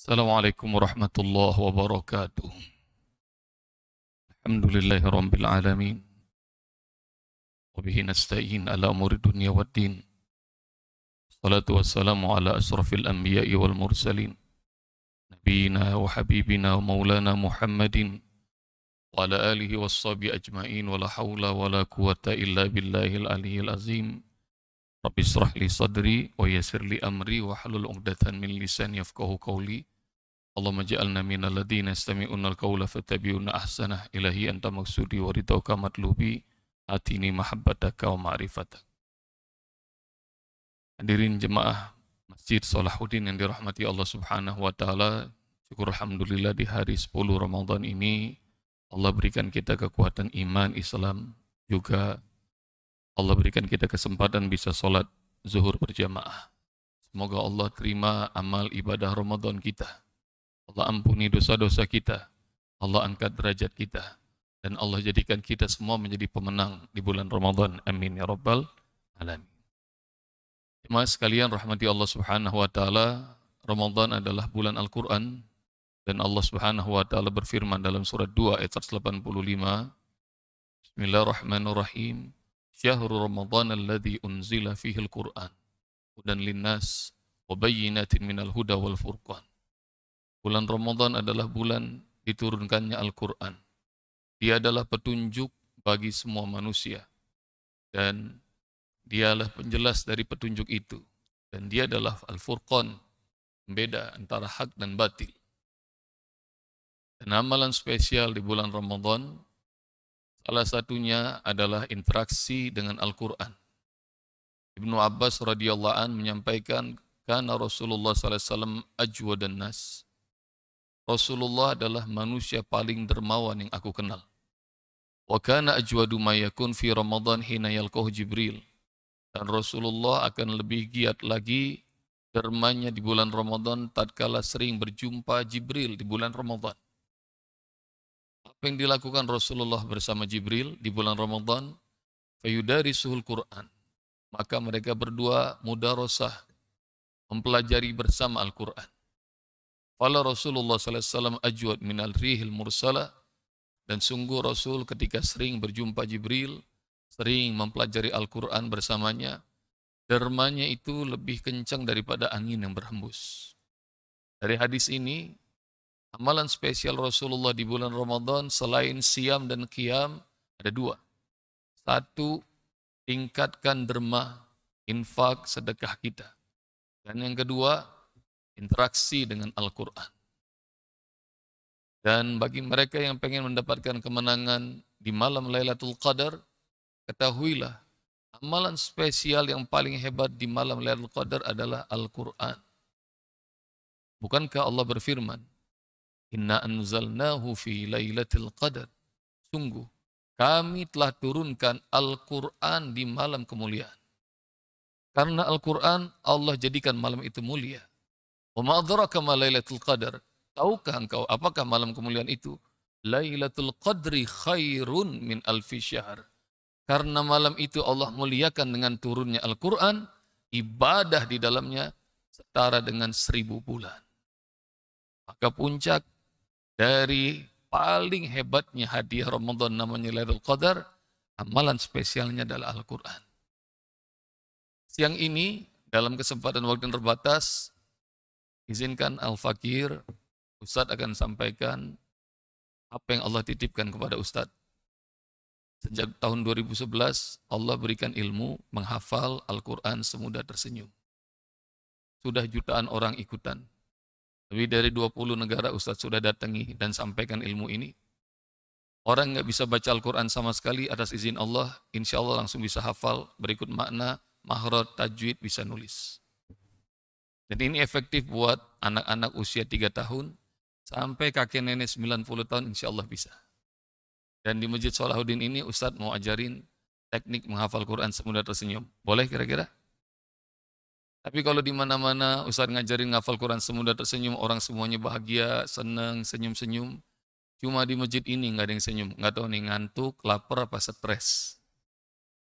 Assalamualaikum warahmatullahi wabarakatuh. Alhamdulillahi rabbil alamin. Wa bihi nasta'in ala umuri dunya waddin. Salatu wassalamu ala asrafil anbiya'i wal mursalin. Nabiyina wa habibina wa maulana Muhammadin wa ala alihi wassabi ajma'in wa la hawla wa la quwata illa billahil aliyyil azim. Rabbi israh li sadri wa yassir li amri wa halul 'uqdatan min lisani yafqahu qawli. Allahumma ja'alna minal ladzina yastami'una al-qawla fattabi'una ahsanah. Ilahi anta maksudi wa ridauka matlubi atini mahabbataka wa ma'rifatak. Hadirin jemaah Masjid Salahuddin yang dirahmati Allah Subhanahu wa taala, syukur alhamdulillah di hari 10 Ramadan ini Allah berikan kita kekuatan iman Islam, juga Allah berikan kita kesempatan bisa sholat zuhur berjamaah. Semoga Allah terima amal ibadah Ramadan kita. Allah ampuni dosa-dosa kita, Allah angkat derajat kita, dan Allah jadikan kita semua menjadi pemenang di bulan Ramadan. Amin ya rabbal alamin. Jemaah sekalian rahmati Allah Subhanahu wa taala, Ramadan adalah bulan Al-Qur'an, dan Allah Subhanahu wa taala berfirman dalam surat 2 ayat 185, Bismillahirrahmanirrahim. Syahrul Ramadan alladzi unzila fihi al-Qur'an hudan linnas wa bayyinatin minal huda wal furqan. Bulan Ramadan adalah bulan diturunkannya Al-Quran. Dia adalah petunjuk bagi semua manusia. Dan dialah penjelas dari petunjuk itu. Dan dia adalah Al-Furqan, pembeda antara hak dan batil. Dan amalan spesial di bulan Ramadan, salah satunya adalah interaksi dengan Al-Quran. Ibnu Abbas radhiyallahu an menyampaikan, kana Rasulullah sallallahu alaihi wasallam ajwadan nas. Rasulullah adalah manusia paling dermawan yang aku kenal. Wa kana ajwadu ma yakun fi Ramadan hina yalqahu Jibril. Dan Rasulullah akan lebih giat lagi dermanya di bulan Ramadan tatkala sering berjumpa Jibril di bulan Ramadan. Apa yang dilakukan Rasulullah bersama Jibril di bulan Ramadan? Fayudarisuhul Quran. Maka mereka berdua mudarosah, mempelajari bersama Al-Quran. Fala Rasulullah sallallahu alaihi wasallam ajwad minal rihil mursala, dan sungguh Rasul ketika sering berjumpa Jibril, sering mempelajari Al-Quran bersamanya, dermanya itu lebih kencang daripada angin yang berhembus. Dari hadis ini, amalan spesial Rasulullah di bulan Ramadan selain siam dan qiyam ada dua. Satu, tingkatkan derma, infak, sedekah kita. Dan yang kedua, interaksi dengan Al-Quran. Dan bagi mereka yang pengen mendapatkan kemenangan di malam Lailatul Qadar, ketahuilah, amalan spesial yang paling hebat di malam Lailatul Qadar adalah Al-Quran. Bukankah Allah berfirman, Inna anzalnahu fi Lailatul Qadar. Sungguh, kami telah turunkan Al-Quran di malam kemuliaan. Karena Al-Quran, Allah jadikan malam itu mulia. Wa ma adraka ma Lailatul Qadar. Tahukah engkau apakah malam kemuliaan itu? Lailatul Qadri khairun min alfi syahr. Karena malam itu Allah muliakan dengan turunnya Al-Quran, ibadah di dalamnya setara dengan 1000 bulan. Maka puncak dari paling hebatnya hadiah Ramadan namanya Lailatul Qadar, amalan spesialnya adalah Al-Quran. Siang ini, dalam kesempatan waktu yang terbatas, izinkan Al-Fakir, Ustadz akan sampaikan apa yang Allah titipkan kepada Ustadz. Sejak tahun 2011, Allah berikan ilmu menghafal Al-Quran semudah tersenyum. Sudah jutaan orang ikutan. Lebih dari 20 negara Ustadz sudah datangi dan sampaikan ilmu ini. Orang nggak bisa baca Al-Quran sama sekali, atas izin Allah, insya Allah langsung bisa hafal, berikut makna, mahraj, tajwid, bisa nulis. Dan ini efektif buat anak-anak usia 3 tahun sampai kakek nenek 90 tahun insya Allah bisa. Dan di Masjid Salahuddin ini Ustadz mau ajarin teknik menghafal Quran semudah tersenyum. Boleh kira-kira? Tapi kalau di mana-mana Ustadz ngajarin menghafal Quran semudah tersenyum, orang semuanya bahagia, senang, senyum-senyum. Cuma di masjid ini nggak ada yang senyum. Nggak tahu nih ngantuk, lapar, apa stres.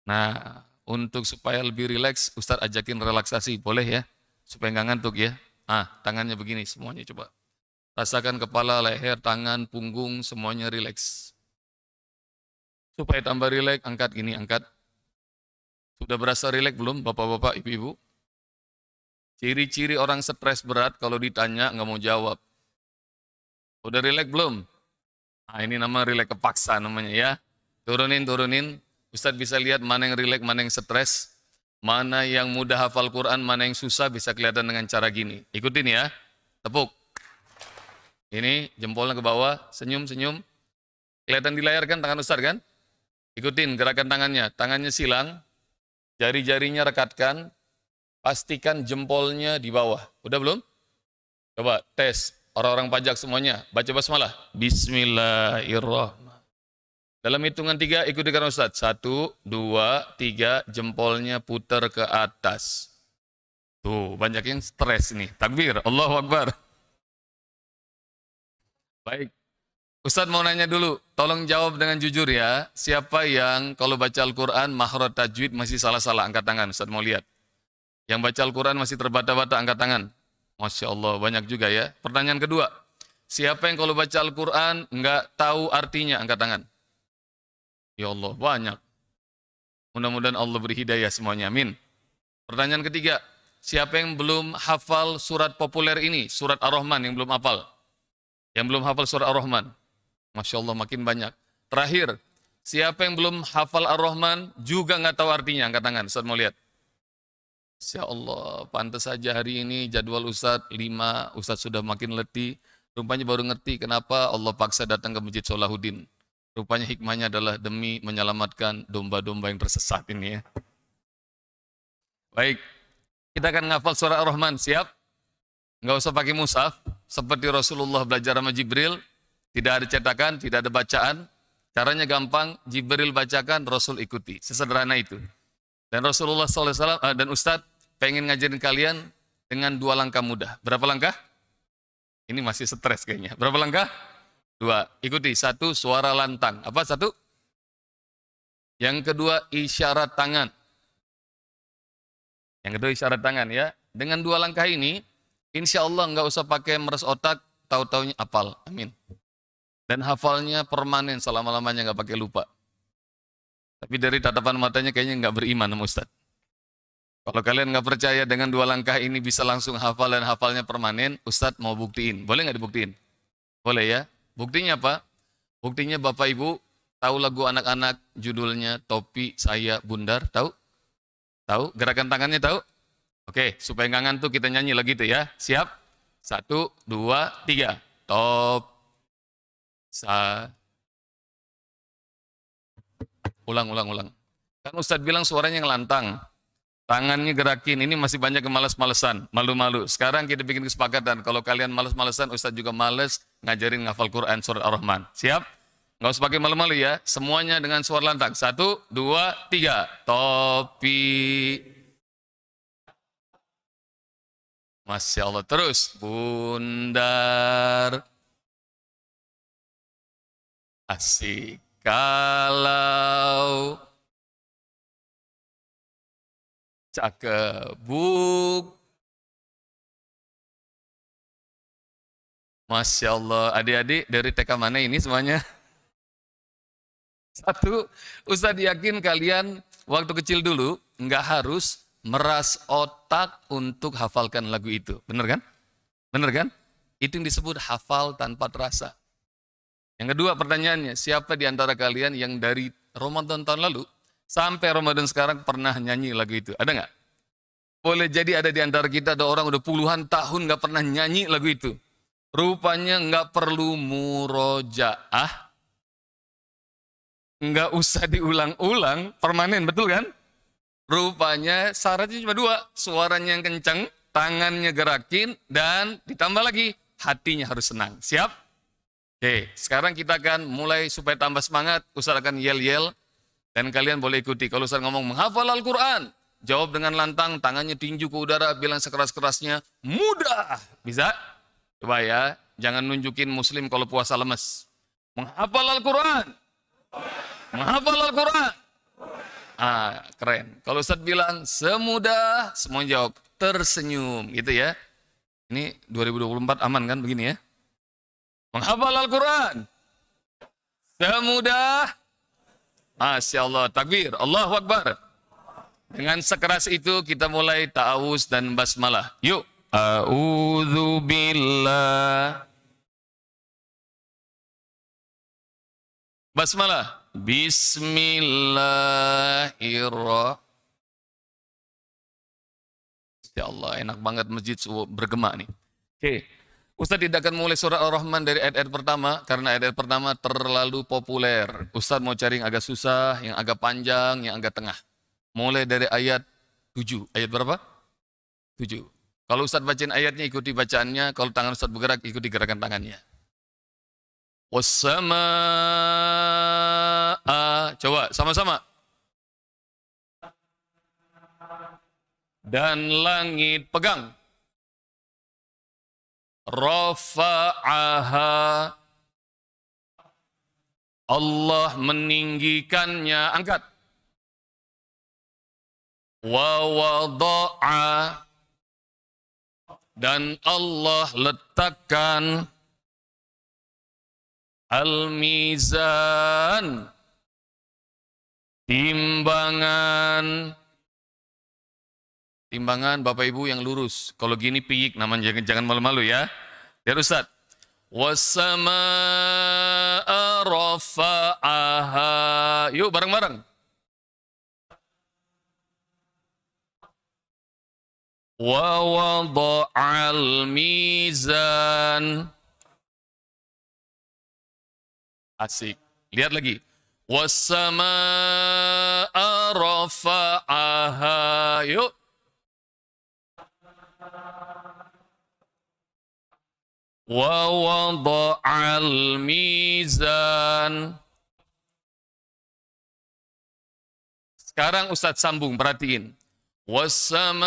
Nah, untuk supaya lebih rileks, Ustadz ajakin relaksasi. Boleh ya? Supaya nggak ngantuk ya. Tangannya begini semuanya coba. Rasakan kepala, leher, tangan, punggung, semuanya rileks. Supaya tambah rileks, angkat gini, angkat. Sudah berasa rileks belum, bapak-bapak, ibu-ibu? Ciri-ciri orang stres berat kalau ditanya nggak mau jawab. Udah rileks belum? Nah, ini nama rileks kepaksa namanya ya. Turunin, turunin. Ustadz bisa lihat mana yang rileks, mana yang stres. Mana yang mudah hafal Quran, mana yang susah bisa kelihatan dengan cara gini. Ikutin ya. Tepuk. Ini jempolnya ke bawah, senyum-senyum. Kelihatan di layar kan tangan Ustadz kan? Ikutin gerakan tangannya. Tangannya silang, jari-jarinya rekatkan, pastikan jempolnya di bawah. Udah belum? Coba tes. Orang-orang pajak semuanya. Baca basmalah. Bismillahirrahmanirrahim. Dalam hitungan 3 ikuti karena Ustaz. 1, 2, 3, jempolnya putar ke atas. Tuh, banyak yang stres nih. Takbir, Allahu Akbar. Baik. Ustaz mau nanya dulu, tolong jawab dengan jujur ya. Siapa yang kalau baca Al-Quran, makhraj tajwid masih salah-salah, angkat tangan. Ustaz mau lihat. Yang baca Al-Quran masih terbata-bata, angkat tangan. Masya Allah, banyak juga ya. Pertanyaan kedua, siapa yang kalau baca Al-Quran nggak tahu artinya, angkat tangan. Ya Allah, banyak. Mudah-mudahan Allah beri hidayah semuanya, amin. Pertanyaan ketiga, siapa yang belum hafal surat populer ini, surat Ar-Rahman yang belum hafal? Yang belum hafal surat Ar-Rahman? Masya Allah, makin banyak. Terakhir, siapa yang belum hafal Ar-Rahman juga nggak tahu artinya, angkat tangan. Ustaz mau lihat. Insya Allah, pantas saja hari ini jadwal Ustadz 5, Ustadz sudah makin letih. Rupanya baru ngerti kenapa Allah paksa datang ke Masjid Salahuddin. Rupanya hikmahnya adalah demi menyelamatkan domba-domba yang tersesat ini ya. Baik, kita akan ngafal surah Ar-Rahman, siap? Nggak usah pakai mushaf, seperti Rasulullah belajar sama Jibril, tidak ada cetakan, tidak ada bacaan. Caranya gampang, Jibril bacakan, Rasul ikuti. Sesederhana itu. Dan Rasulullah SAW dan Ustadz pengen ngajarin kalian dengan 2 langkah mudah. Berapa langkah? Ini masih stres kayaknya. Berapa langkah? 2. Ikuti. 1, suara lantang. Apa 1? Yang kedua, isyarat tangan. Yang kedua, isyarat tangan ya. Dengan 2 langkah ini, insya Allah nggak usah pakai meres otak, tahu-taunya hafal. Amin. Dan hafalnya permanen selama-lamanya, nggak pakai lupa. Tapi dari tatapan matanya kayaknya nggak beriman sama Ustadz. Kalau kalian nggak percaya dengan 2 langkah ini bisa langsung hafal dan hafalnya permanen, Ustadz mau buktiin. Boleh nggak dibuktiin? Boleh ya. Buktinya apa? Buktinya Bapak Ibu tahu lagu anak-anak judulnya Topi Saya Bundar? Tahu? Tahu? Gerakan tangannya tahu? Oke, supaya nggak ngantuk kita nyanyi lagi itu ya. Siap? 1, 2, 3. Top. Ulang. Kan Ustadz bilang suaranya yang lantang. Tangannya gerakin, ini masih banyak yang malas-malesan, malu-malu. Sekarang kita bikin kesepakatan, kalau kalian malas-malesan, Ustadz juga males ngajarin ngafal Quran surat Ar-Rahman. Siap? Nggak usah pakai malu-malu ya, semuanya dengan suara lantang. 1, 2, 3. Topi. Masya Allah. Terus, bundar. Asik. Kalau cakep, Masya Allah, adik-adik dari TK mana ini semuanya? 1, Ustadz yakin kalian waktu kecil dulu nggak harus meras otak untuk hafalkan lagu itu. Bener kan? Bener kan? Itu yang disebut hafal tanpa terasa. Yang kedua pertanyaannya, siapa di antara kalian yang dari Ramadan tahun lalu sampai Ramadan sekarang pernah nyanyi lagu itu? Ada nggak? Boleh jadi ada di antara kita, ada orang udah puluhan tahun nggak pernah nyanyi lagu itu. Rupanya nggak perlu murojaah, nggak usah diulang-ulang, permanen, betul kan? Rupanya syaratnya cuma 2, suaranya yang kencang, tangannya gerakin, dan ditambah lagi, hatinya harus senang. Siap? Oke, sekarang kita akan mulai supaya tambah semangat. Ustaz akan yel-yel dan kalian boleh ikuti. Kalau Ustaz ngomong menghafal Al-Quran, jawab dengan lantang, tangannya tinju ke udara, bilang sekeras-kerasnya, mudah. Bisa? Coba ya, jangan nunjukin muslim kalau puasa lemes. Menghafal Al-Quran. Menghafal Al-Quran. Ah, keren. Kalau Ustaz bilang semudah, semuanya jawab tersenyum gitu ya. Ini 2024 aman kan begini ya? Menghafal Al-Quran. Semudah. Masya Allah. Takbir. Allahu Akbar. Dengan sekeras itu kita mulai ta'awuz dan basmalah. Yuk. A'udzu billah. Basmalah. Bismillahirrahmanirrahim. Ya Allah, enak banget masjid bergema nih. Oke. Ustaz tidak akan mulai surat Ar-Rahman dari ayat-ayat pertama, karena ayat-ayat pertama terlalu populer. Ustaz mau cari yang agak susah, yang agak panjang, yang agak tengah. Mulai dari ayat 7. Ayat berapa? 7. Kalau Ustaz bacain ayatnya, ikuti bacaannya. Kalau tangan Ustaz bergerak, ikuti gerakan tangannya. Wassama'a. Coba, sama-sama. Dan langit, pegang. Rafa'aha. Allah meninggikannya, angkat. Wa wada'a. Dan Allah letakkan al-mizan, timbangan. Timbangan Bapak Ibu yang lurus. Kalau gini piyik namanya, jangan malu-malu ya. Ya Ustaz. Wassama'a rafa'aha. Yuk bareng-bareng. Wa wada'al mizan. Asik. Lihat lagi. Wassama'a rafa'aha. Yuk. Wa wada'al mizan. Sekarang Ustadz sambung, perhatiin. Wassama'a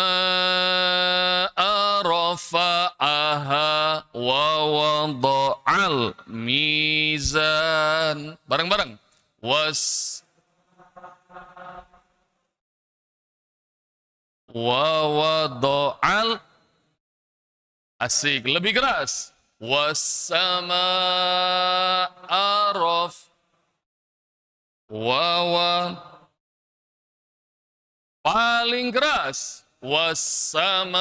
rafa'aha wa wada'al mizan. Bareng-bareng. Wa wada'al. Asik, lebih keras. Wassama'a raf. Paling keras. Wassama'a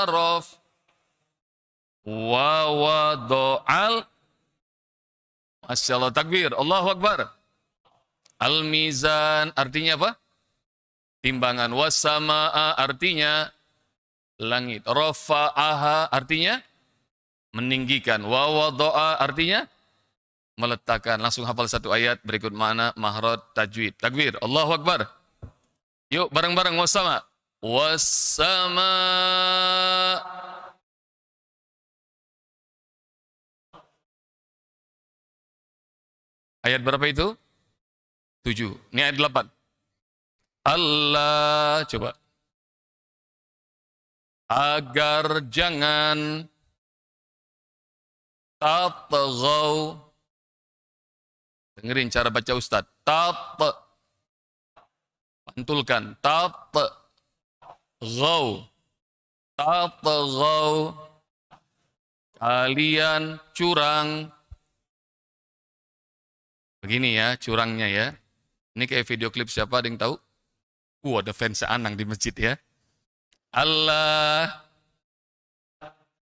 raf. Wa wada'al. Masya Allah, takbir. Allahu Akbar. Al-mizan artinya apa? Timbangan. Wassama'a artinya langit. Rafa'aha artinya meninggikan. Wa wada'a artinya meletakkan. Langsung hafal satu ayat berikut makna mahrad tajwid. Takbir. Allahu Akbar. Yuk bareng-bareng wassama. Wassama. Ayat berapa itu? 7. Ini ayat 8. Allah, coba. Agar jangan tatghaw. Dengerin cara baca Ustaz. Pantulkan. Tatghaw. Tatghaw. Kalian curang. Begini ya, curangnya ya. Ini kayak video klip siapa, ada yang tahu? Ada fans Anang di masjid ya. Allah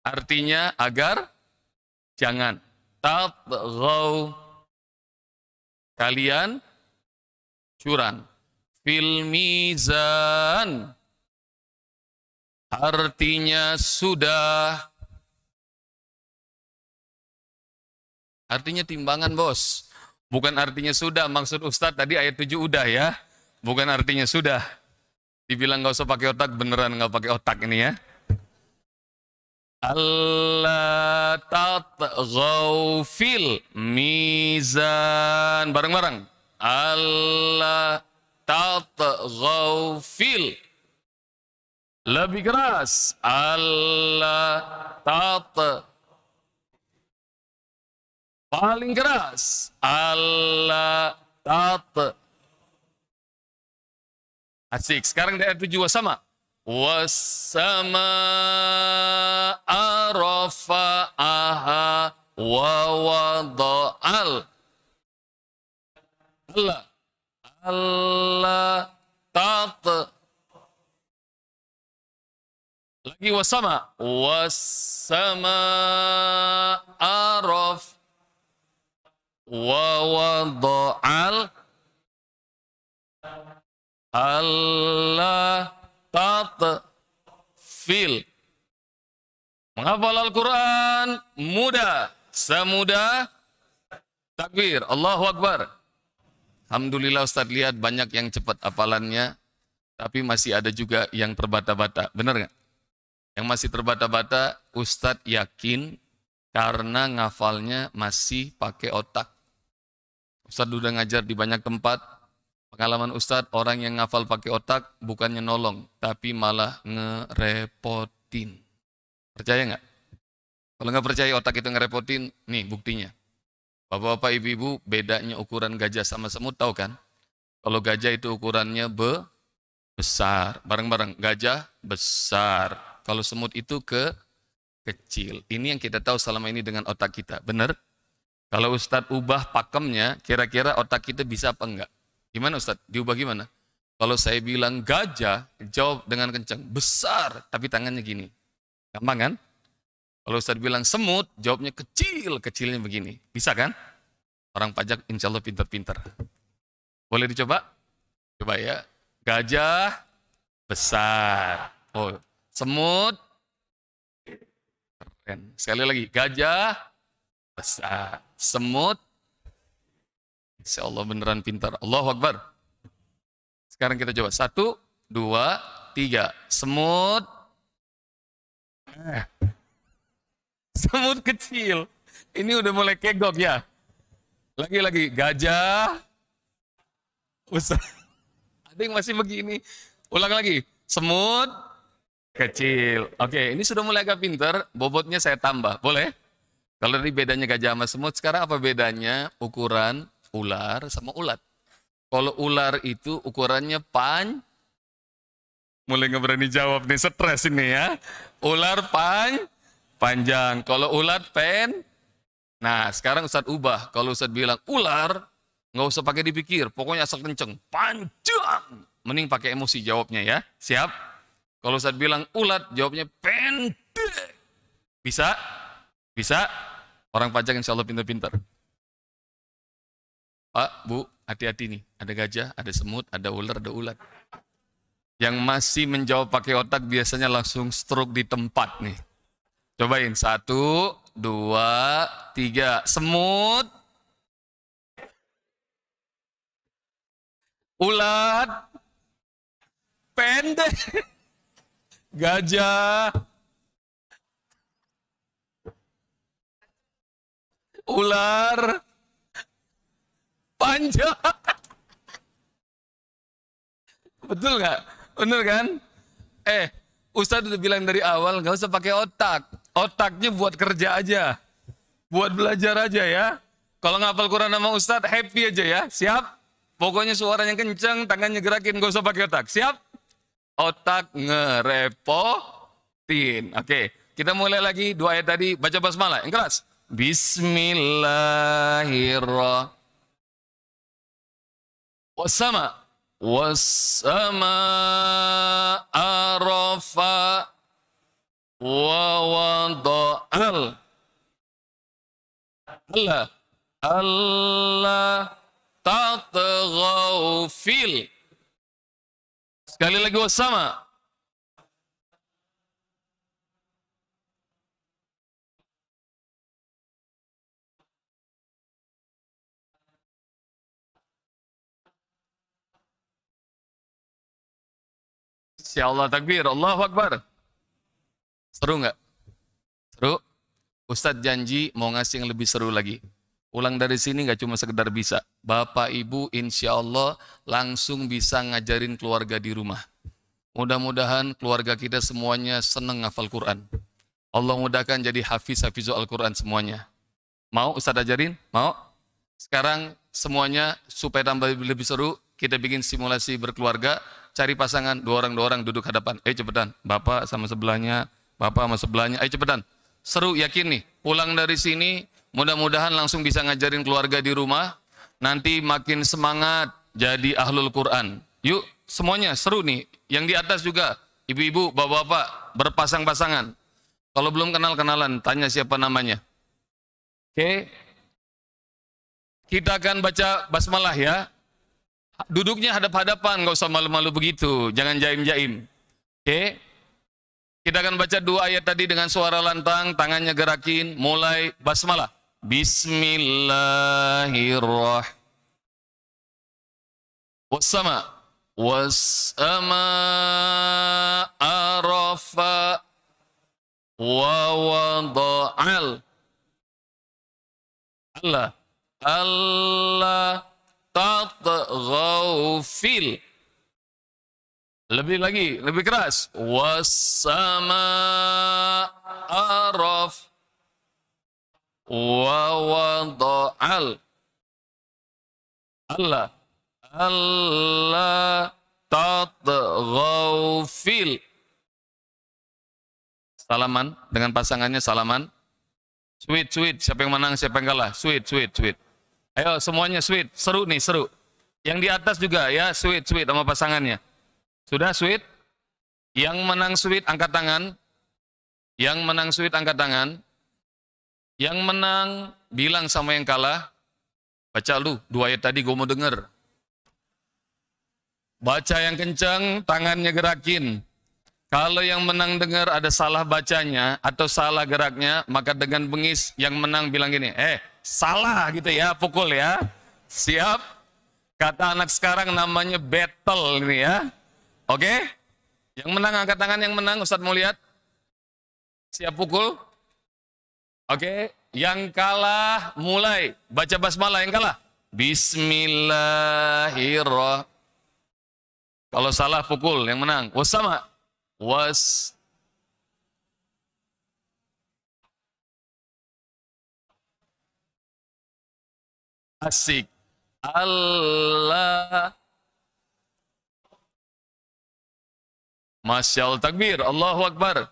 artinya agar jangan. Tatghaw. Kalian curang. Fil mizan artinya sudah. Artinya timbangan, bos. Bukan artinya sudah. Maksud Ustadz tadi ayat 7 udah ya. Bukan artinya sudah. Dibilang nggak usah pakai otak, beneran nggak pakai otak ini ya. Allah tatghaw fil mizan. Bareng-bareng. Allah tatghaw fil. Lebih keras. Allah paling keras. Allah Asik. Sekarang di ayat 7 sama. was-samaa'a rafa'aha wa wada'al. Allah. Allah tat. Lagi wasama. Was-samaa'a raf. Wa wada'al. Allah tatfil. Menghafal Al-Quran mudah, semudah takbir, Allahu Akbar. Alhamdulillah Ustadz, lihat banyak yang cepat hafalannya, tapi masih ada juga yang terbata-bata. Benar nggak? Yang masih terbata-bata, Ustadz yakin karena ngafalnya masih pakai otak. Ustadz udah ngajar di banyak tempat. Pengalaman Ustadz, orang yang ngafal pakai otak bukannya nolong, tapi malah ngerepotin. Percaya nggak? Kalau nggak percaya otak itu ngerepotin, nih buktinya. Bapak-bapak, ibu-ibu, bedanya ukuran gajah sama semut tahu kan? Kalau gajah itu ukurannya besar, bareng-bareng. Gajah besar. Kalau semut itu kecil. Ini yang kita tahu selama ini dengan otak kita. Benar? Kalau Ustadz ubah pakemnya, kira-kira otak kita bisa apa enggak? Gimana Ustadz? Diubah gimana? Kalau saya bilang gajah, jawab dengan kencang. Besar, tapi tangannya gini. Gampang kan? Kalau Ustadz bilang semut, jawabnya kecil, kecilnya begini. Bisa kan? Orang pajak insya Allah pintar-pintar. Boleh dicoba? Coba ya. Gajah, besar. Oh, semut, keren. Sekali lagi, gajah, besar. Semut, insya Allah beneran pintar. Allahu Akbar. Sekarang kita coba. 1, 2, 3. Semut. Semut kecil. Ini udah mulai kegok ya. Lagi-lagi. Gajah. Besar. Ada yang masih begini. Ulang lagi. Semut. Kecil. Oke, ini sudah mulai agak pintar. Bobotnya saya tambah. Boleh? Kalau tadi bedanya gajah sama semut, sekarang apa bedanya ukuran ular sama ulat? Kalau ular itu ukurannya mulai nggak berani jawab nih, stres ini ya. Ular panjang, kalau ulat Nah, sekarang Ustadz ubah. Kalau Ustadz bilang ular, nggak usah pakai dipikir, pokoknya asal kenceng, panjang. Mending pakai emosi jawabnya ya. Siap? Kalau Ustadz bilang ulat, jawabnya pendek. Bisa? Bisa? Orang pajak insya Allah pintar-pintar. Pak, Bu, hati-hati nih. Ada gajah, ada semut, ada ular, ada ulat. Yang masih menjawab pakai otak biasanya langsung stroke di tempat nih. Cobain. 1, 2, 3. Semut. Ulat. Pendek. Gajah. Ular. Panjang. Betul nggak? Bener kan? Ustadz udah bilang dari awal nggak usah pakai otak. Otaknya buat kerja aja, buat belajar aja ya. Kalau ngapal Quran sama Ustadz happy aja ya. Siap? Pokoknya suaranya kenceng, tangannya gerakin, nggak usah pakai otak. Siap? Otak ngerepotin. Oke, kita mulai lagi 2 ayat tadi. Baca basmalah yang keras. Bismillahirrahmanirrahim. Wasama arafa wa wada'al. Allah tatghaw fil. Sekali lagi wasama. Insya Allah takbir, Allahu Akbar. Seru nggak? Seru? Ustadz janji mau ngasih yang lebih seru lagi. Pulang dari sini nggak cuma sekedar bisa. Bapak Ibu insya Allah langsung bisa ngajarin keluarga di rumah. Mudah-mudahan keluarga kita semuanya seneng ngafal Quran. Allah mudahkan jadi hafizul Al-Quran semuanya. Mau Ustadz ajarin? Mau? Sekarang semuanya supaya tambah lebih seru, kita bikin simulasi berkeluarga, cari pasangan, dua orang duduk hadapan. Cepetan, bapak sama sebelahnya, ayo cepetan. Seru, yakin nih, pulang dari sini, mudah-mudahan langsung bisa ngajarin keluarga di rumah, nanti makin semangat jadi ahlul Quran. Yuk, semuanya seru nih, yang di atas juga, ibu-ibu, bapak-bapak, berpasang-pasangan. Kalau belum kenal-kenalan, tanya siapa namanya. Oke, kita akan baca basmalah ya. Duduknya hadap-hadapan, nggak usah malu-malu begitu, jangan jaim-jaim. Oke, kita akan baca 2 ayat tadi dengan suara lantang, tangannya gerakin, mulai basmalah. Bismillahirrahmanirrahim. Wassama arafa wa wada'al. Allah tatghaw fil. Lebih lagi, lebih keras. Wassama araf wa wada'al. Allah tatghaw fil. Salaman dengan pasangannya, salaman. Sweet, siapa yang menang, siapa yang kalah? Sweet. Ayo semuanya sweet, seru nih, seru. Yang di atas juga ya, sweet sama pasangannya. Sudah sweet? Yang menang sweet angkat tangan. Yang menang bilang sama yang kalah, baca lu 2 ayat tadi, gue mau denger. Baca yang kencang, tangannya gerakin. Kalau yang menang dengar ada salah bacanya atau salah geraknya, maka dengan bengis yang menang bilang gini, salah gitu ya, pukul ya. Siap? Kata anak sekarang namanya battle ini ya. Oke? Yang menang angkat tangan, yang menang, Ustadz mau lihat. Siap pukul? Oke? Yang kalah mulai baca basmalah, yang kalah. Bismillahirrahmanirrahim. Kalau salah pukul, yang menang. Wassama. Asik. Allah. Masya Allah, takbir, Allahu Akbar.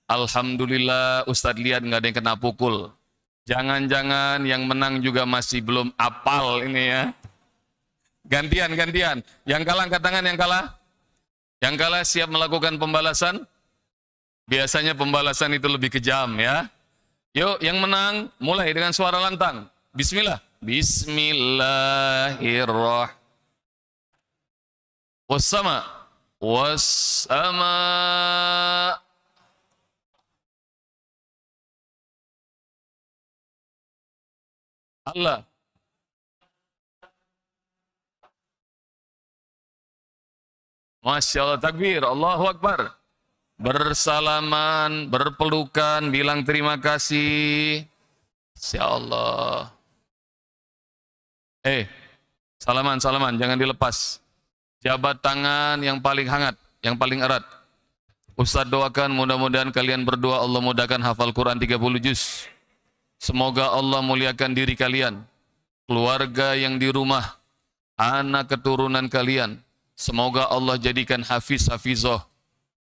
Alhamdulillah, Ustadz lihat nggak ada yang kena pukul. Jangan-jangan yang menang juga masih belum apal ini ya. Gantian. Yang kalah angkat tangan, yang kalah. Yang kalah siap melakukan pembalasan. Biasanya pembalasan itu lebih kejam ya. Yuk, yang menang mulai dengan suara lantang. Bismillah. Bismillahirrahmanirrahim. Wassama. Allah. Masya Allah, takbir, Allahu Akbar. Bersalaman, berpelukan, bilang terima kasih. Insya Allah. Salaman, jangan dilepas. Jabat tangan yang paling hangat, yang paling erat. Ustadz doakan, mudah-mudahan kalian berdoa Allah mudahkan hafal Quran 30 juz. Semoga Allah muliakan diri kalian, keluarga yang di rumah, anak keturunan kalian. Semoga Allah jadikan hafizah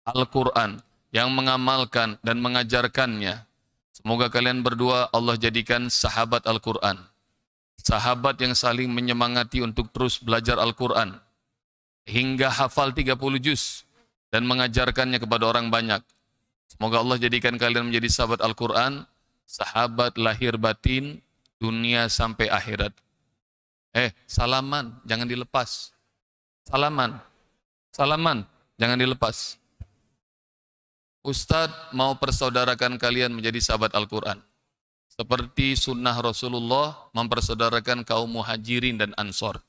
Al-Quran yang mengamalkan dan mengajarkannya. Semoga kalian berdua Allah jadikan sahabat Al-Quran. Sahabat yang saling menyemangati untuk terus belajar Al-Quran. Hingga hafal 30 juz dan mengajarkannya kepada orang banyak. Semoga Allah jadikan kalian menjadi sahabat Al-Quran, sahabat lahir batin, dunia sampai akhirat. Salaman, jangan dilepas. Salaman, jangan dilepas. Ustadz mau persaudarakan kalian menjadi sahabat Al-Quran. Seperti sunnah Rasulullah mempersaudarakan kaum muhajirin dan ansor.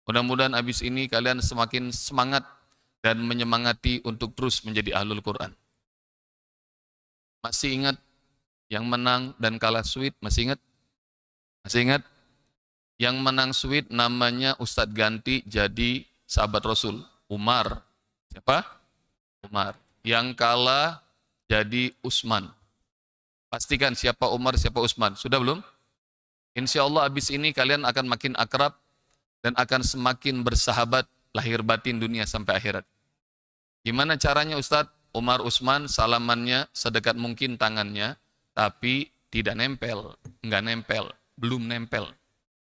Mudah-mudahan habis ini kalian semakin semangat dan menyemangati untuk terus menjadi ahlul Quran. Masih ingat yang menang dan kalah sweet? Masih ingat? Yang menang sweet namanya Ustadz ganti jadi sahabat Rasul, Umar. Siapa? Umar. Yang kalah jadi Utsman. Pastikan siapa Umar, siapa Utsman. Sudah belum? Insya Allah habis ini kalian akan makin akrab dan akan semakin bersahabat lahir batin dunia sampai akhirat. Gimana caranya Ustadz? Umar Utsman salamannya sedekat mungkin tangannya, tapi tidak nempel, nggak nempel, belum nempel.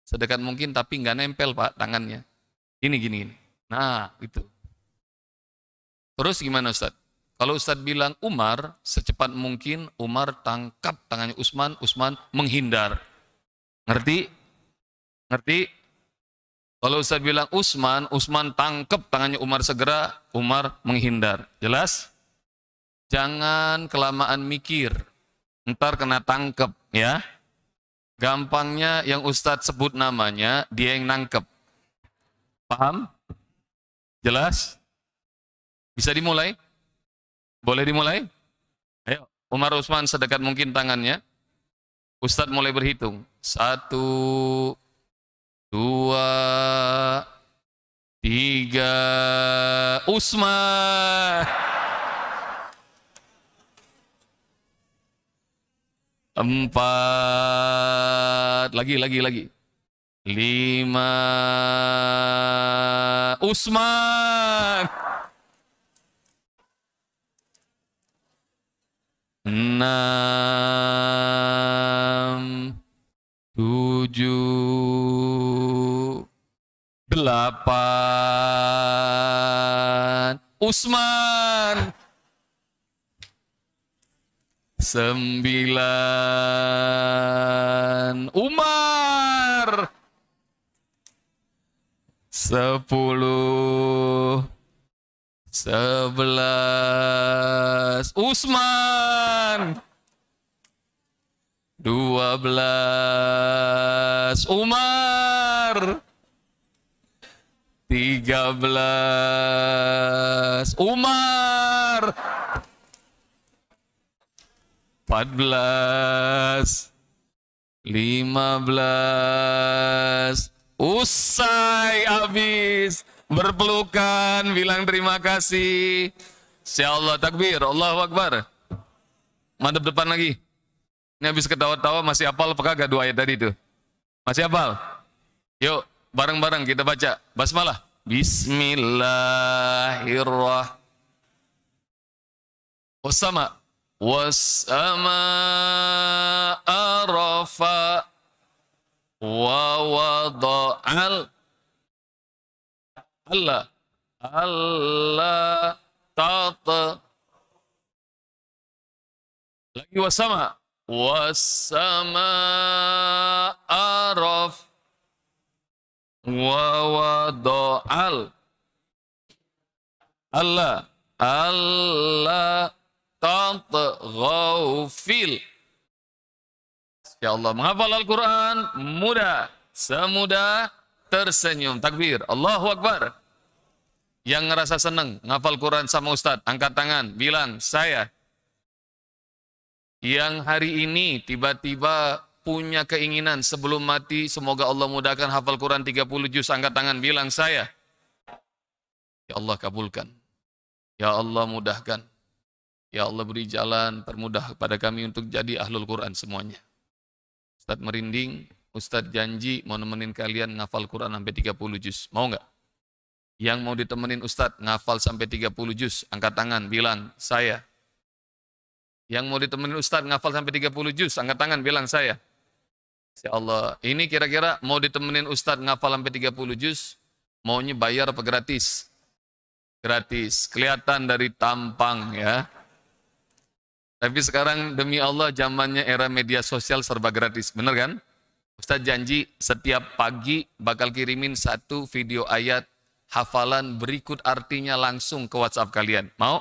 Sedekat mungkin tapi nggak nempel Pak tangannya. Gini. Nah itu. Terus gimana Ustadz? Kalau Ustadz bilang Umar, secepat mungkin Umar tangkap tangannya Utsman, Utsman menghindar. Ngerti? Ngerti? Kalau Ustadz bilang Utsman, Utsman tangkap tangannya Umar segera, Umar menghindar. Jelas? Jangan kelamaan mikir, ntar kena tangkep ya. Gampangnya yang Ustadz sebut namanya, dia yang nangkep. Paham? Jelas? Bisa dimulai? Boleh dimulai? Ayo, Umar Utsman sedekat mungkin tangannya. Ustadz mulai berhitung. 1, 2, 3, Utsman. 4, lagi. 5, Utsman. 6, 7, 8, Utsman. 9, Umar. 10, 11, Utsman. 12, Umar. 13, Umar. 14, 15, usai habis. Berpelukan, bilang terima kasih. Insyaallah takbir, Allahu Akbar. Madep depan lagi. Ini habis ketawa-tawa masih hafal apa kagak 2 ayat tadi itu? Masih hafal? Yuk, bareng-bareng kita baca. Basmalah. Bismillahirrahmanirrahim. Wasama. Wasama'a rafa wa wada'al Allah tata lagi wasama araf wa wada'al Allah tatghawfil. Ya Allah, menghafal Al-Quran mudah, semudah tersenyum. Takbir, Allahu Akbar. Yang ngerasa seneng ngafal Quran sama Ustadz, angkat tangan, bilang saya. Yang hari ini tiba-tiba punya keinginan sebelum mati, semoga Allah mudahkan hafal Quran 30 juz, angkat tangan, bilang saya. Ya Allah kabulkan. Ya Allah mudahkan. Ya Allah beri jalan termudah kepada kami untuk jadi ahlul Quran semuanya. Ustadz merinding, Ustadz janji mau nemenin kalian ngafal Quran sampai 30 juz. Mau nggak? Yang mau ditemenin Ustadz ngafal sampai 30 juz, angkat tangan, bilang saya. Yang mau ditemenin Ustadz ngafal sampai 30 juz, angkat tangan, bilang saya. Ya Allah, ini kira-kira mau ditemenin Ustadz ngafal sampai 30 juz, maunya bayar apa gratis? Gratis, kelihatan dari tampang ya. Tapi sekarang demi Allah zamannya era media sosial serba gratis, bener kan? Ustadz janji setiap pagi bakal kirimin 1 video ayat hafalan berikut artinya langsung ke WhatsApp kalian. Mau?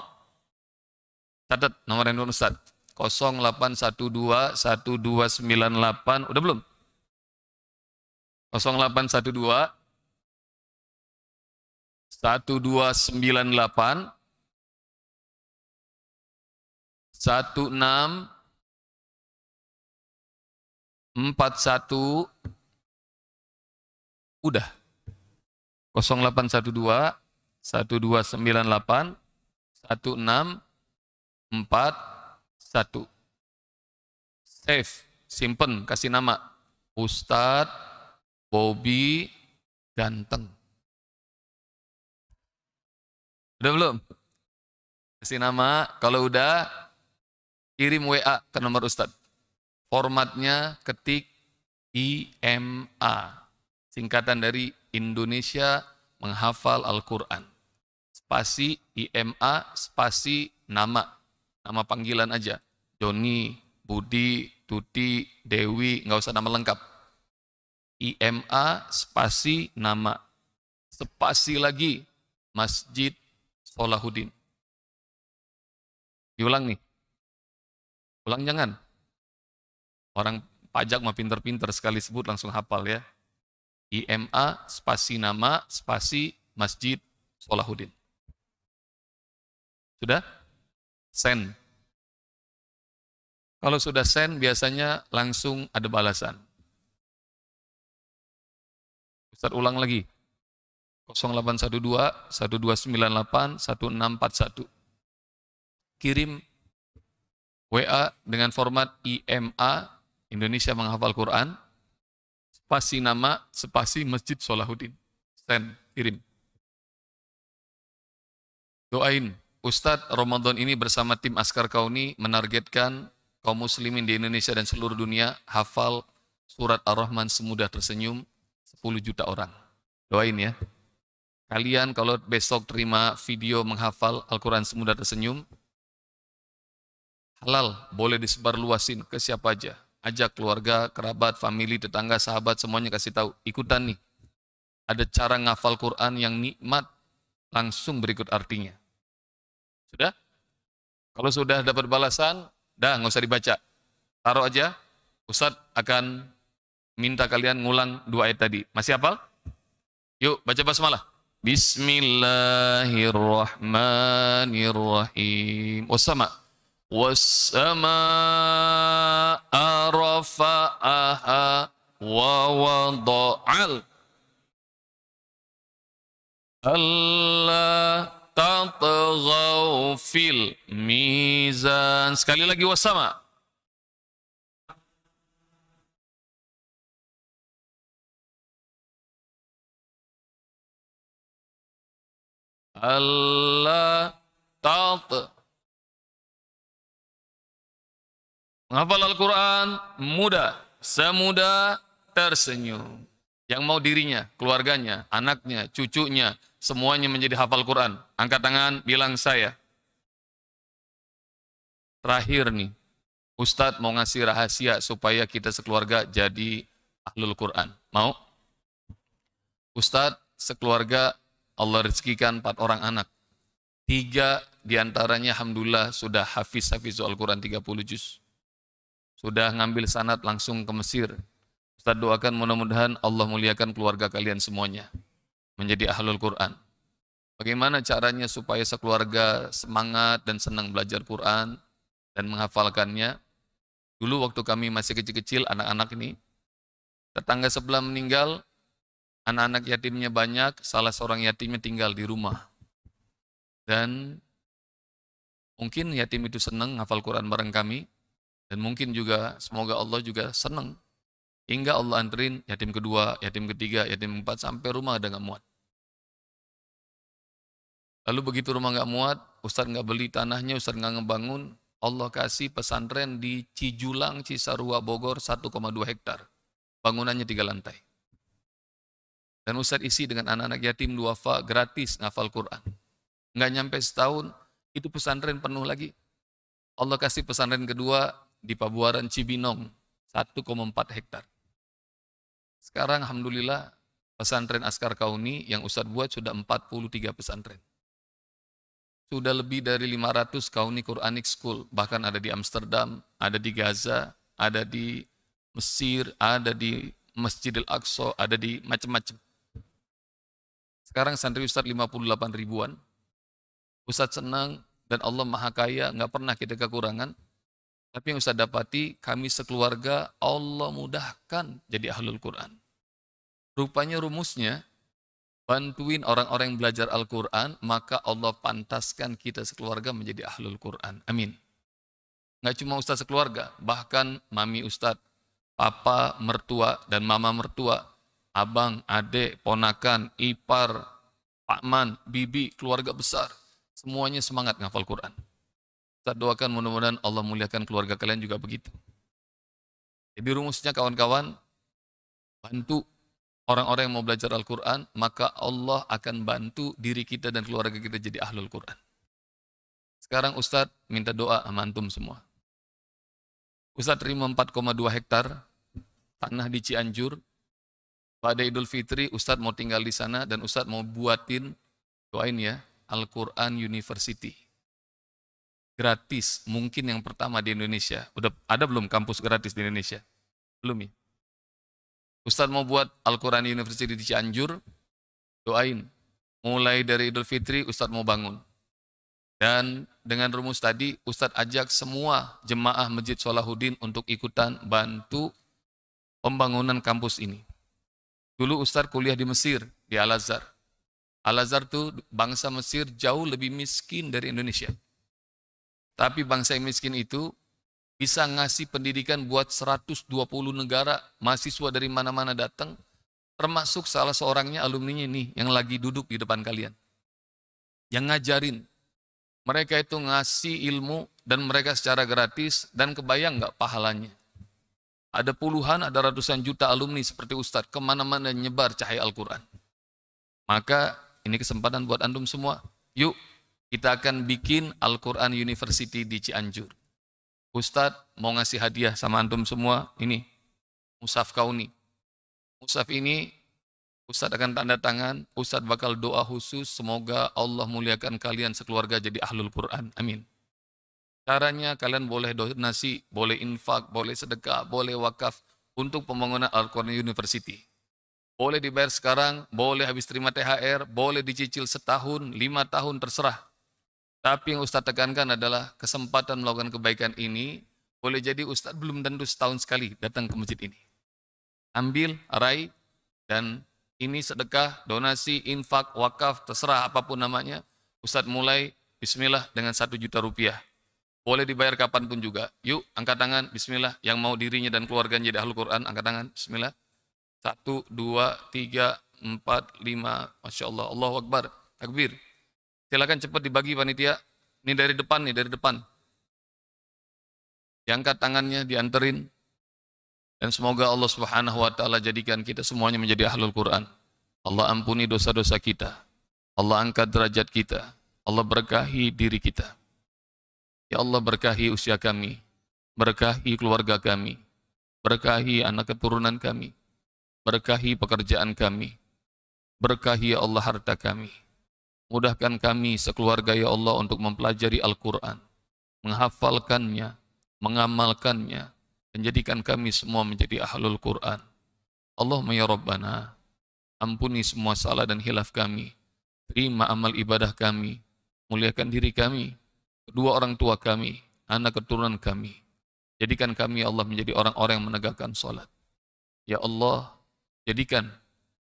Catat nomor handphone Ustadz. 0812 1298, udah belum? 0812 1298 1641 udah 0812 1298 1641 save, simpen, kasih nama Ustadz Bobby ganteng. Udah belum? Kasih nama, kalau udah kirim WA ke nomor Ustadz. Formatnya ketik IMA, singkatan dari Indonesia Menghafal Al-Quran. Spasi IMA, spasi nama panggilan aja. Joni, Budi, Tuti, Dewi, nggak usah nama lengkap. IMA, spasi nama, spasi lagi Masjid Solahuddin. Diulang nih, ulang jangan. Orang pajak mah pinter-pinter, sekali sebut langsung hafal ya. IMA, spasi nama, spasi Masjid Solahuddin. Sudah? Send. Kalau sudah send, biasanya langsung ada balasan. Ustaz ulang lagi. 0812 1298 1641. Kirim WA dengan format IMA, Indonesia Menghafal Quran, spasi nama, spasi Masjid Solahuddin. Send, kirim. Doain, Ustadz Ramadan ini bersama tim Askar Kauni menargetkan kaum muslimin di Indonesia dan seluruh dunia hafal surat Ar-Rahman semudah tersenyum 10 juta orang. Doain ya. Kalian kalau besok terima video menghafal Al-Quran semudah tersenyum, halal, boleh disebar luasin ke siapa aja. Ajak keluarga, kerabat, famili, tetangga, sahabat, semuanya kasih tahu. Ikutan nih. Ada cara ngafal Quran yang nikmat, langsung berikut artinya. Sudah? Kalau sudah dapat balasan, dah nggak usah dibaca. Taruh aja, Ustadz akan minta kalian ngulang 2 ayat tadi. Masih hafal? Yuk, baca basmalah. Bismillahirrahmanirrahim. Wassama. Wassama'a rafa'aha wa wada'al. Allah tatghaw fil mizan. Sekali lagi wassama. Allah menghafal Al-Quran mudah, semudah tersenyum. Yang mau dirinya, keluarganya, anaknya, cucunya, semuanya menjadi hafal Quran. Angkat tangan, bilang saya. Terakhir nih, Ustadz mau ngasih rahasia supaya kita sekeluarga jadi ahlul Quran. Mau? Ustadz sekeluarga Allah rezekikan 4 orang anak. 3 diantaranya alhamdulillah sudah hafiz Al-Quran 30 juz. Sudah ngambil sanad langsung ke Mesir. Ustaz doakan mudah-mudahan Allah muliakan keluarga kalian semuanya menjadi ahlul Quran. Bagaimana caranya supaya sekeluarga semangat dan senang belajar Quran dan menghafalkannya? Dulu waktu kami masih kecil-kecil, anak-anak ini, tetangga sebelah meninggal, anak-anak yatimnya banyak, salah seorang yatimnya tinggal di rumah. Dan mungkin yatim itu senang hafal Quran bareng kami, dan mungkin juga semoga Allah juga senang. Hingga Allah anterin yatim kedua, yatim ketiga, yatim keempat, sampai rumah ada nggak muat. Lalu begitu rumah nggak muat, Ustadz nggak beli tanahnya, Ustadz nggak ngebangun, Allah kasih pesantren di Cijulang, Cisarua, Bogor, 1,2 hektar. Bangunannya 3 lantai. Dan Ustadz isi dengan anak-anak yatim duafa gratis ngafal Quran. Nggak nyampe setahun, itu pesantren penuh lagi. Allah kasih pesantren kedua di Pabuaran Cibinong, 1,4 hektar. Sekarang alhamdulillah pesantren Askar Kauni yang Ustadz buat sudah 43 pesantren. Sudah lebih dari 500 Kauni Quranic School, bahkan ada di Amsterdam, ada di Gaza, ada di Mesir, ada di Masjidil Aqsa, ada di macam-macam. Sekarang santri Ustadz 58 ribuan. Ustadz senang dan Allah Maha Kaya, nggak pernah kita kekurangan. Tapi yang Ustadz dapati, kami sekeluarga Allah mudahkan jadi ahlul Quran. Rupanya rumusnya, bantuin orang-orang yang belajar Al-Quran, maka Allah pantaskan kita sekeluarga menjadi ahlul Quran. Amin. Nggak cuma Ustadz sekeluarga, bahkan mami Ustadz, papa mertua dan mama mertua, abang, adik, ponakan, ipar, pakman, bibi, keluarga besar. Semuanya semangat ngafal Quran. Ustaz doakan mudah-mudahan Allah muliakan keluarga kalian juga begitu. Jadi rumusnya kawan-kawan, bantu orang-orang yang mau belajar Al-Quran, maka Allah akan bantu diri kita dan keluarga kita jadi ahlul Quran. Sekarang Ustadz minta doa sama antum semua. Ustadz terima 4,2 hektar tanah di Cianjur. Pada Idul Fitri Ustadz mau tinggal di sana dan Ustadz mau buatin, doain ya, Al-Quran University. Gratis, mungkin yang pertama di Indonesia. Udah ada belum kampus gratis di Indonesia? Belum ya? Ustadz mau buat Al-Quran University di Cianjur, doain. Mulai dari Idul Fitri Ustadz mau bangun. Dan dengan rumus tadi, Ustadz ajak semua jemaah Masjid Salahuddin untuk ikutan bantu pembangunan kampus ini. Dulu Ustadz kuliah di Mesir, di Al-Azhar. Al-Azhar itu bangsa Mesir jauh lebih miskin dari Indonesia. Tapi bangsa yang miskin itu bisa ngasih pendidikan buat 120 negara, mahasiswa dari mana-mana datang, termasuk salah seorangnya alumninya nih, yang lagi duduk di depan kalian. Yang ngajarin. Mereka itu ngasih ilmu, dan mereka secara gratis, dan kebayang nggak pahalanya. Ada puluhan, ada ratusan juta alumni seperti Ustadz, kemana-mana nyebar cahaya Al-Quran. Maka ini kesempatan buat antum semua. Yuk, kita akan bikin Al-Quran University di Cianjur. Ustadz mau ngasih hadiah sama antum semua, ini, mushaf kauni. Mushaf ini, Ustadz akan tanda tangan, Ustadz bakal doa khusus, semoga Allah muliakan kalian sekeluarga jadi ahlul Quran. Amin. Caranya kalian boleh donasi, boleh infak, boleh sedekah, boleh wakaf untuk pembangunan Al-Quran University. Boleh dibayar sekarang, boleh habis terima THR, boleh dicicil setahun, 5 tahun, terserah. Tapi yang Ustadz tekankan adalah kesempatan melakukan kebaikan ini, boleh jadi Ustadz belum tentu setahun sekali datang ke masjid ini. Ambil, raih, dan ini sedekah, donasi, infak, wakaf, terserah apapun namanya. Ustadz mulai, bismillah dengan 1 juta rupiah. Boleh dibayar kapanpun juga. Yuk, angkat tangan, bismillah. Yang mau dirinya dan keluarganya jadi ahlul Quran, angkat tangan, bismillah. 1, 2, 3, 4, 5, Masya Allah, Allahu Akbar, takbir. Silakan cepat dibagi panitia. Ini dari depan nih, dari depan. Diangkat tangannya, dianterin. Dan semoga Allah Subhanahu wa taala jadikan kita semuanya menjadi ahlul Quran. Allah ampuni dosa-dosa kita. Allah angkat derajat kita. Allah berkahi diri kita. Ya Allah, berkahi usia kami, berkahi keluarga kami, berkahi anak keturunan kami, berkahi pekerjaan kami, berkahi ya Allah harta kami. Mudahkan kami sekeluarga ya Allah untuk mempelajari Al-Quran, menghafalkannya, mengamalkannya, dan jadikan kami semua menjadi ahlul Quran. Allahumma ya Rabbana, ampuni semua salah dan hilaf kami, terima amal ibadah kami, muliakan diri kami, kedua orang tua kami, anak keturunan kami. Jadikan kami ya Allah menjadi orang-orang yang menegakkan salat. Ya Allah, jadikan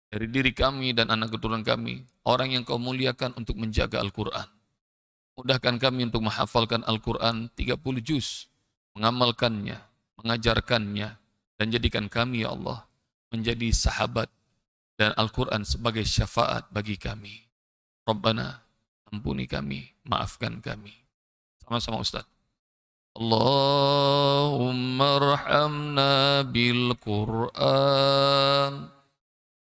dari diri kami dan anak keturunan kami orang yang kau muliakan untuk menjaga Al-Quran. Mudahkan kami untuk menghafalkan Al-Quran 30 juz, mengamalkannya, mengajarkannya, dan jadikan kami ya Allah menjadi sahabat dan Al-Quran sebagai syafaat bagi kami. Rabbana, ampuni kami, maafkan kami. Sama-sama Ustaz. Allahumma arhamna bil Qur'an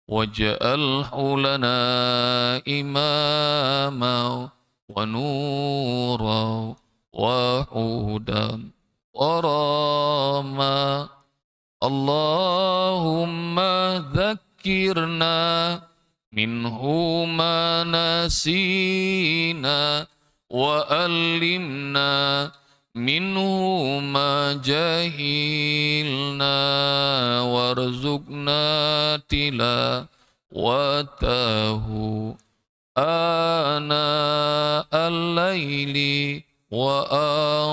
waj'alhu lana imama wa nura wa hudan wa rama. Allahumma dhakkirna minhu ma nasina wa alimna minhu ma jahilna warzuqna tilawatahu ana al-laili wa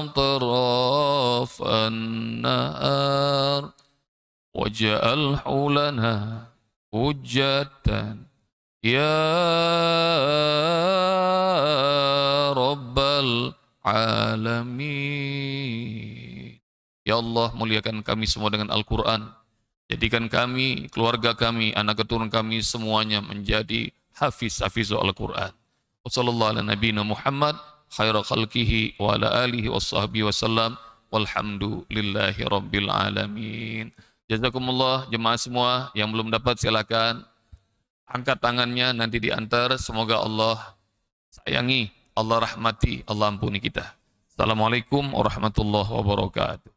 atrafan nahar waj'alhu lana hujjatan ya Rabbal Alamin. Ya Allah, muliakan kami semua dengan Al-Quran. Jadikan kami, keluarga kami, anak keturunan kami semuanya menjadi hafiz Al-Quran. Wassallallahu ala nabiyina Muhammad khaira khalqihi wa ala alihi wassahabihi wasallam walhamdulillahi rabbil alamin. Jazakumullah jemaah semua, yang belum dapat silakan angkat tangannya nanti diantar. Semoga Allah sayangi, Allah rahmati, Allah ampuni kita. Assalamualaikum warahmatullahi wabarakatuh.